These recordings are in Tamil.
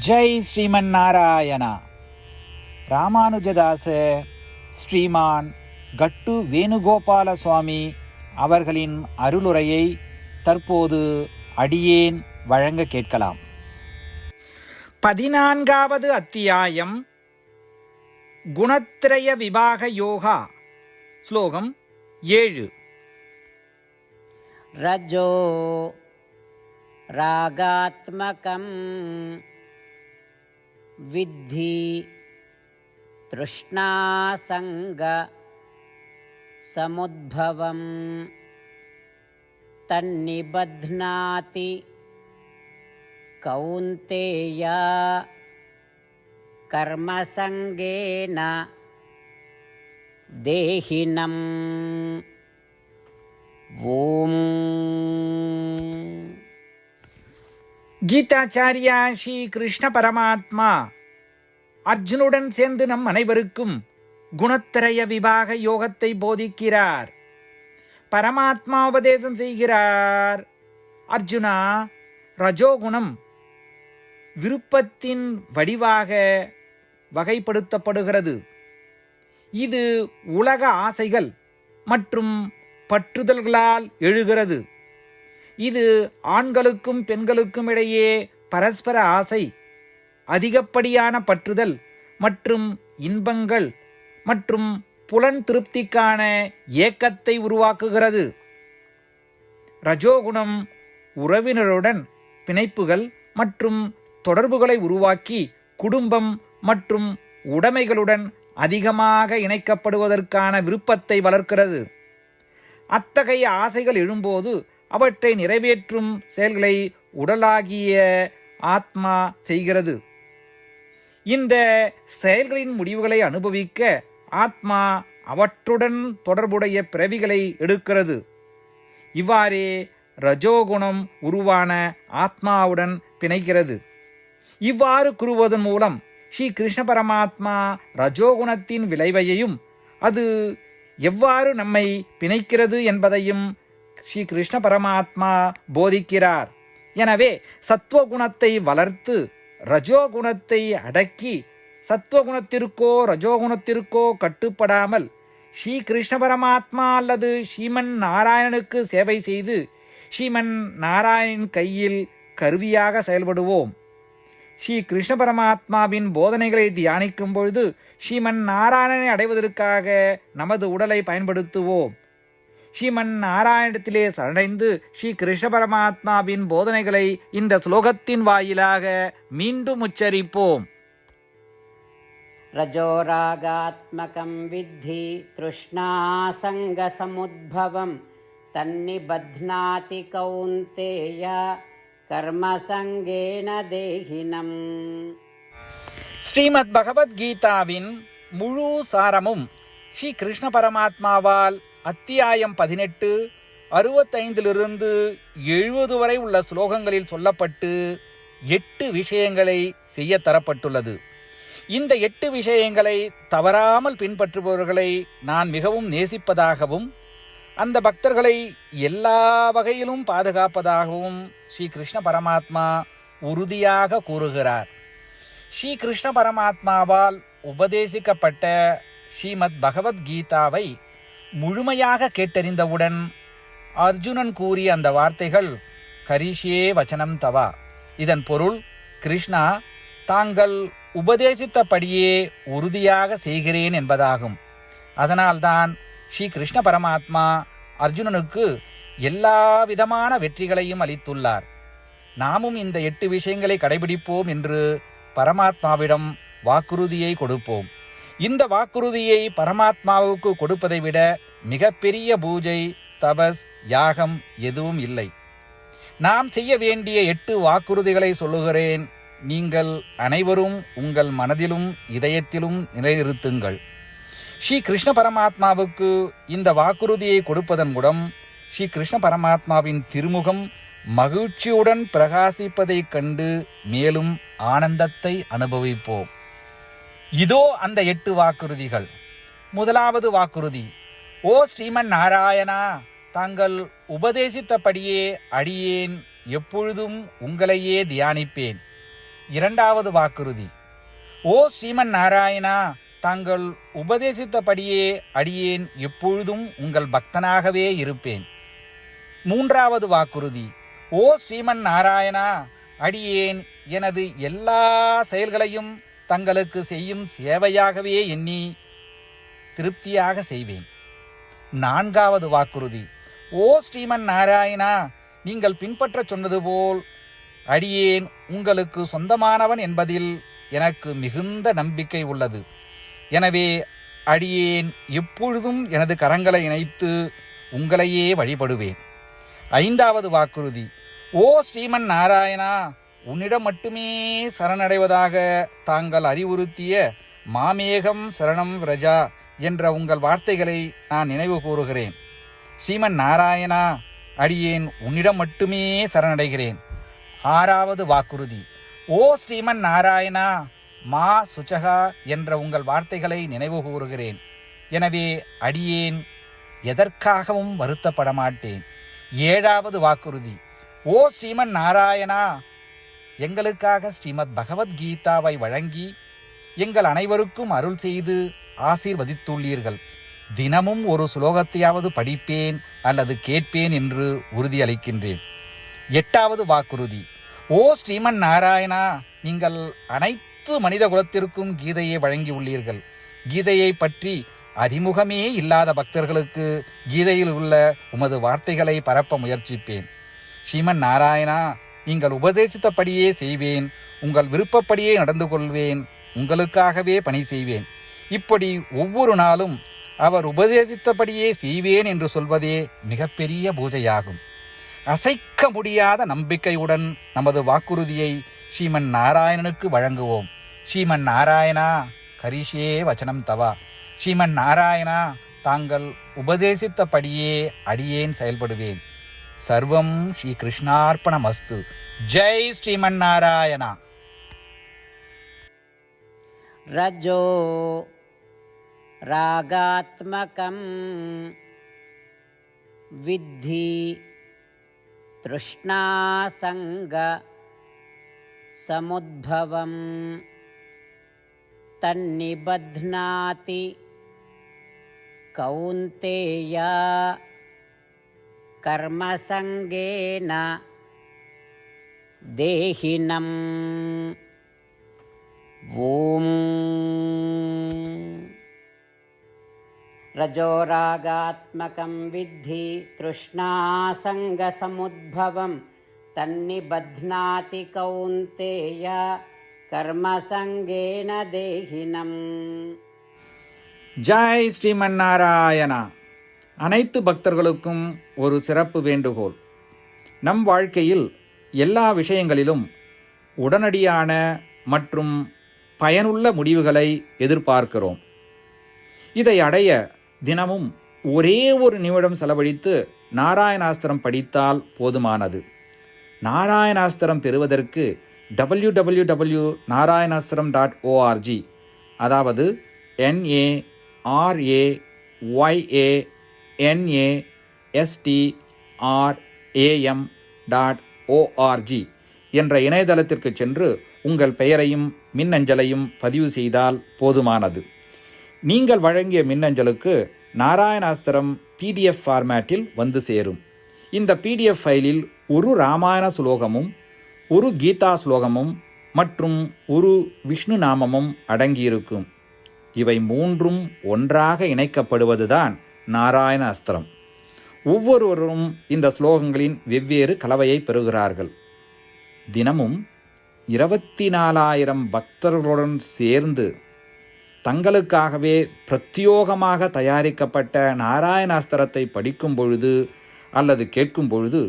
ஜெய் ஸ்ரீமன் நாராயணா. ராமானுஜதாச ஸ்ரீமான் கட்டு வேணுகோபால சுவாமி அவர்களின் அருளுரையை தற்போது அடியேன் வழங்க கேட்கலாம். 14வது அத்தியாயம் குணத்ரய விபாக யோகா. ஸ்லோகம் 7. ரஜோ ராகாத்மகம் வித்தி திருஷ்ணாசங்க சமுத்பவம் தன்னிபத்னாதி கௌந்தேய கர்மசங்கேன தேஹினம். ஓம். கீதாச்சாரியா ஸ்ரீ கிருஷ்ண பரமாத்மா அர்ஜுனுடன் சேர்ந்து நம் அனைவருக்கும் குணத்திரய விபாக யோகத்தை போதிக்கிறார். பரமாத்மா உபதேசம் செய்கிறார். அர்ஜுனா, ரஜோகுணம் விருப்பத்தின் வடிவாக வகைப்படுத்தப்படுகிறது. இது உலக ஆசைகள் மற்றும் பற்றுதல்களால் எழுகிறது. இது ஆண்களுக்கும் பெண்களுக்கும் இடையே பரஸ்பர ஆசை, அதிகப்படியான பற்றுதல் மற்றும் இன்பங்கள் மற்றும் புலன் திருப்திக்கான ஏக்கத்தை உருவாக்குகிறது. ரஜோகுணம் உறவினருடன் பிணைப்புகள் மற்றும் தொடர்புகளை உருவாக்கி குடும்பம் மற்றும் உடைமைகளுடன் அதிகமாக இணைக்கப்படுவதற்கான விருப்பத்தை வளர்க்கிறது. அத்தகைய ஆசைகள் எழும்போது அவற்றை நிறைவேற்றும் செயல்களை உடலாகிய ஆத்மா செய்கிறது. இந்த செயல்களின் முடிவுகளை அனுபவிக்க ஆத்மா அவற்றுடன் தொடர்புடைய பிறவிகளை எடுக்கிறது. இவ்வாறே ரஜோகுணம் உருவான ஆத்மாவுடன் பிணைக்கிறது. இவ்வாறு கூறுவதன் மூலம் ஸ்ரீ கிருஷ்ண பரமாத்மா ரஜோகுணத்தின் விளைவையும் அது எவ்வாறு நம்மை பிணைக்கிறது என்பதையும் ஸ்ரீ கிருஷ்ண பரமாத்மா போதிக்கிறார். எனவே சத்துவகுணத்தை வளர்த்து ரஜோகுணத்தை அடக்கி சத்துவகுணத்திற்கோ ரஜோகுணத்திற்கோ கட்டுப்படாமல் ஸ்ரீ கிருஷ்ண பரமாத்மா அல்லது ஸ்ரீமன் நாராயணனுக்கு சேவை செய்து ஸ்ரீமன் நாராயணன் கையில் கருவியாக செயல்படுவோம். ஸ்ரீ கிருஷ்ண பரமாத்மாவின் போதனைகளை தியானிக்கும் பொழுது ஸ்ரீமன் நாராயணனை அடைவதற்காக நமது உடலை பயன்படுத்துவோம். ஸ்ரீமன் நாராயணத்திலே சரணடைந்து ஸ்ரீ கிருஷ்ண பரமாத்மாவின் போதனைகளை இந்த ஸ்லோகத்தின் வாயிலாக மீண்டும் உச்சரிப்போம். ரஜோராகாத்மகம் வித்தி திருஷ்ணாசங்க சமுத்பவம் தன்னிபத்னாதி கௌந்தேய கர்மசங்கேன தேஹினம். ஸ்ரீமத் பகவத்கீதாவின் முழு சாரமும் ஸ்ரீ கிருஷ்ண பரமாத்மாவால் அத்தியாயம் 18 65 70 வரை உள்ள ஸ்லோகங்களில் சொல்லப்பட்டு 8 விஷயங்களை செய்ய தரப்பட்டுள்ளது. இந்த 8 விஷயங்களை தவறாமல் பின்பற்றுபவர்களை நான் மிகவும் நேசிப்பதாகவும் அந்த பக்தர்களை எல்லா வகையிலும் பாதுகாப்பதாகவும் ஸ்ரீ கிருஷ்ண பரமாத்மா உறுதியாக கூறுகிறார். ஸ்ரீ கிருஷ்ண பரமாத்மாவால் உபதேசிக்கப்பட்ட ஸ்ரீமத் பகவத்கீதாவை முழுமையாக கேட்டறிந்தவுடன் அர்ஜுனன் கூறிய அந்த வார்த்தைகள் கரிஷ்யே வச்சனம் தவா. இதன் பொருள், கிருஷ்ணா, தாங்கள் உபதேசித்தபடியே உறுதியாக செய்கிறேன் என்பதாகும். அதனால்தான் ஸ்ரீ கிருஷ்ண பரமாத்மா அர்ஜுனனுக்கு எல்லா விதமான வெற்றிகளையும் அளித்துள்ளார். நாமும் இந்த 8 விஷயங்களை கடைபிடிப்போம் என்று பரமாத்மாவிடம் வாக்குறுதியை கொடுப்போம். இந்த வாக்குறுதியை பரமாத்மாவுக்கு கொடுப்பதை விட மிகப்பெரிய பூஜை, தபஸ், யாகம் எதுவும் இல்லை. நாம் செய்ய வேண்டிய 8 வாக்குறுதிகளை சொல்லுகிறேன். நீங்கள் அனைவரும் உங்கள் மனதிலும் இதயத்திலும் நிலைநிறுத்துங்கள். ஸ்ரீ கிருஷ்ண பரமாத்மாவுக்கு இந்த வாக்குறுதியை கொடுப்பதன் மூலம் ஸ்ரீ கிருஷ்ண பரமாத்மாவின் திருமுகம் மகிழ்ச்சியுடன் பிரகாசிப்பதைக் கண்டு மேலும் ஆனந்தத்தை அனுபவிப்போம். இதோ அந்த 8 வாக்குறுதிகள். முதலாவது வாக்குறுதி: ஓ ஸ்ரீமன் நாராயணா, தாங்கள் உபதேசித்தபடியே அடியேன் எப்பொழுதும் உங்களையே தியானிப்பேன். இரண்டாவது வாக்குறுதி: ஓ ஸ்ரீமன் நாராயணா, தாங்கள் உபதேசித்தபடியே அடியேன் எப்பொழுதும் உங்கள் பக்தனாகவே இருப்பேன். மூன்றாவது வாக்குறுதி: ஓ ஸ்ரீமன் நாராயணா, அடியேன் எனது எல்லா செயல்களையும் தங்களுக்கு செய்யும் சேவையாகவே எண்ணி திருப்தியாக செய்வேன். நான்காவது வாக்குறுதி: ஓ ஸ்ரீமன் நாராயணா, நீங்கள் பின்பற்ற சொன்னது போல் அடியேன் உங்களுக்கு சொந்தமானவன் என்பதில் எனக்கு மிகுந்த நம்பிக்கை உள்ளது. எனவே அடியேன் எப்பொழுதும் எனது கரங்களை இணைத்து உங்களையே வழிபடுவேன். ஐந்தாவது வாக்குறுதி: ஓ ஸ்ரீமன் நாராயணா, உன்னிடம் மட்டுமே சரணடைவதாக தாங்கள் அறிவுறுத்திய மாமேகம் சரணம் விரஜா என்ற உங்கள் வார்த்தைகளை நான் நினைவு கூறுகிறேன். ஸ்ரீமன் நாராயணா, அடியேன் உன்னிடம் மட்டுமே சரணடைகிறேன். ஆறாவது வாக்குறுதி: ஓ ஸ்ரீமன் நாராயணா, மா சுச்சகா என்ற உங்கள் வார்த்தைகளை நினைவு கூறுகிறேன். எனவே அடியேன் எதற்காகவும் வருத்தப்பட மாட்டேன். ஏழாவது வாக்குறுதி: ஓ ஸ்ரீமன் நாராயணா, எங்களுக்காக ஸ்ரீமத் பகவத்கீதாவை வழங்கி எங்கள் அனைவருக்கும் அருள் செய்து ஆசீர்வதித்துள்ளீர்கள். தினமும் ஒரு சுலோகத்தையாவது படிப்பேன் அல்லது கேட்பேன் என்று உறுதியளிக்கின்றேன். எட்டாவது வாக்குறுதி: ஓ ஸ்ரீமன் நாராயணா, நீங்கள் அனைத்து மனித குலத்திற்கும் கீதையை வழங்கியுள்ளீர்கள். கீதையை பற்றி அறிமுகமே இல்லாத பக்தர்களுக்கு கீதையில் உள்ள உமது வார்த்தைகளை பரப்ப முயற்சிப்பேன். ஸ்ரீமன் நாராயணா, நீங்கள் உபதேசித்தபடியே செய்வேன். உங்கள் விருப்பப்படியே நடந்து கொள்வேன். உங்களுக்காகவே பணி செய்வேன். இப்படி ஒவ்வொரு நாளும் அவர் உபதேசித்தபடியே செய்வேன் என்று சொல்வதே மிகப்பெரிய பூஜையாகும். அசைக்க முடியாத நம்பிக்கையுடன் நமது வாக்குறுதியை ஸ்ரீமன் நாராயணனுக்கு வழங்குவோம். ஸ்ரீமன் நாராயணா, கரிஷே வச்சனம் தவா. ஸ்ரீமன் நாராயணா, தாங்கள் உபதேசித்தபடியே அடியேன் செயல்படுவேன். சர்வம் ஸ்ரீ கிருஷ்ணார்ப்பணமஸ்து. ஜெய் ஸ்ரீமன் நாராயணா. ரஜோ ராகாத்மகம் வித்தி திருஷ்ணாசங்க சமுத்பவம் தன்னிபத்னாதி கௌந்தேய கர்மசங்கேன தேஹினம். ஓம் ரஜோராகாத்மகம் வித்தி திருஷ்ணாசங்கசமுத்பவம் தன்னிபத்னாதி கௌந்தேய கர்மசங்கேன தேஹினம். ஜெய் ஸ்ரீமன் நாராயணா. அனைத்து பக்தர்களுக்கும் ஒரு சிறப்பு வேண்டுகோள். நம் வாழ்க்கையில் எல்லா விஷயங்களிலும் உடனடியான மற்றும் பயனுள்ள முடிவுகளை எதிர்பார்க்கிறோம். இதை அடைய தினமும் ஒரே ஒரு நிமிடம் செலவழித்து நாராயணாஸ்திரம் படித்தால் போதுமானது. நாராயணாஸ்திரம் பெறுவதற்கு www.narayanaastram.org, அதாவது NARAYANASTRAM.org என்ற இணையதளத்திற்கு சென்று உங்கள் பெயரையும் மின்னஞ்சலையும் பதிவு செய்தால் போதுமானது. நீங்கள் வழங்கிய மின்னஞ்சலுக்கு நாராயணாஸ்திரம் PDF ஃபார்மேட்டில் வந்து சேரும். இந்த PDF ஃபைலில் ஒரு ராமாயண சுலோகமும் ஒரு கீதா ஸ்லோகமும் மற்றும் ஒரு விஷ்ணு நாமமும் அடங்கியிருக்கும். இவை மூன்றும் ஒன்றாக இணைக்கப்படுவதுதான் நாராயண அஸ்திரம். ஒவ்வொருவரும் இந்த ஸ்லோகங்களின் வெவ்வேறு கலவையை பெறுகிறார்கள். தினமும் 24,000 பக்தர்களுடன் சேர்ந்து தங்களுக்காகவே பிரத்யோகமாக தயாரிக்கப்பட்ட நாராயணாஸ்திரத்தை படிக்கும் பொழுது அல்லது கேட்கும் பொழுது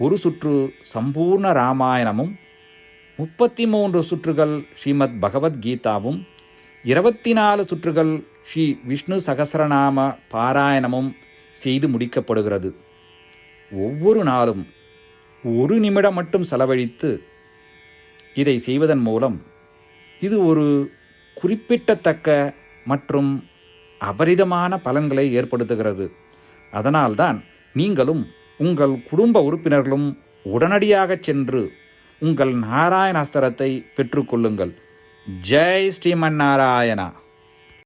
ஒரு சுற்று சம்பூர்ண ராமாயணமும் 33 சுற்றுகள் ஸ்ரீமத் பகவத்கீதாவும் 24 சுற்றுகள் ஸ்ரீ விஷ்ணு சகஸ்ரநாம பாராயணமும் செய்து முடிக்கப்படுகிறது. ஒவ்வொரு நாளும் ஒரு நிமிடம் மட்டும் செலவழித்து இதை செய்வதன் மூலம் இது ஒரு குறிப்பிடத்தக்க மற்றும் அபரிதமான பலன்களை ஏற்படுத்துகிறது. அதனால்தான் நீங்களும் உங்கள் குடும்ப உறுப்பினர்களும் உடனடியாக சென்று உங்கள் நாராயணாஸ்திரத்தை பெற்றுக்கொள்ளுங்கள். ஜெய் ஸ்ரீமன் நாராயணா.